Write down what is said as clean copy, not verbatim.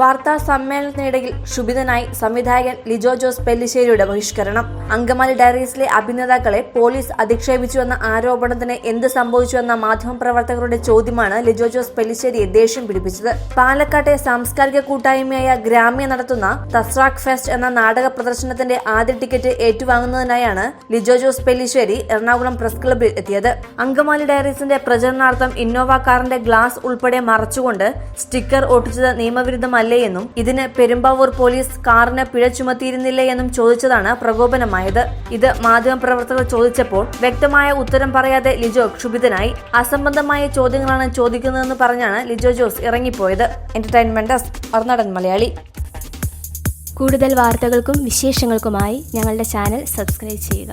വാർത്താ സമ്മേളനത്തിനിടയിൽ ക്ഷുഭിതനായി സംവിധായകൻ ലിജോ ജോസ് പെല്ലിശ്ശേരിയുടെ ബഹിഷ്കരണം. അങ്കമാലി ഡയറീസിലെ അഭിനേതാക്കളെ പോലീസ് അധിക്ഷേപിച്ചുവെന്ന ആരോപണത്തിന് എന്ത് സംഭവിച്ചുവെന്ന മാധ്യമപ്രവർത്തകരുടെ ചോദ്യമാണ് ലിജോ ജോസ് പെല്ലിശ്ശേരിയെ ദേഷ്യം പിടിപ്പിച്ചത്. പാലക്കാട്ടെ സാംസ്കാരിക കൂട്ടായ്മയായ ഗ്രാമ്യ നടത്തുന്ന തസ്രാക്ക് ഫെസ്റ്റ് എന്ന നാടക പ്രദർശനത്തിന്റെ ആദ്യ ടിക്കറ്റ് ഏറ്റുവാങ്ങുന്നതിനായാണ് ലിജോ ജോസ് പെല്ലിശ്ശേരി എറണാകുളം പ്രസ് ക്ലബ്ബിൽ എത്തിയത്. അങ്കമാലി ഡയറീസിന്റെ പ്രചരണാർത്ഥം ഇന്നോവ കാറിന്റെ ഗ്ലാസ് ഉൾപ്പെടെ മറച്ചുകൊണ്ട് സ്റ്റിക്കർ ഒട്ടിച്ചത് നിയമവിരുദ്ധമല്ലേ എന്നും ഇതിന് പെരുമ്പാവൂർ പോലീസ് കാറിന് പിഴ ചുമത്തിയിരുന്നില്ലേ എന്നും ചോദിച്ചതാണ് പ്രകോപനമായത്. ഇത് മാധ്യമപ്രവർത്തകർ ചോദിച്ചപ്പോൾ വ്യക്തമായ ഉത്തരം പറയാതെ ലിജോ ക്ഷുഭിതനായി. അസംബന്ധമായ ചോദ്യങ്ങളാണ് ചോദിക്കുന്നതെന്ന് പറഞ്ഞാണ് ലിജോ ജോസ് ഇറങ്ങിപ്പോയത്. Entertainment desk, Marunadan Malayali. കൂടുതൽ വാർത്തകൾക്കും വിശേഷങ്ങൾക്കുമായി ഞങ്ങളുടെ ചാനൽ സബ്സ്ക്രൈബ് ചെയ്യുക.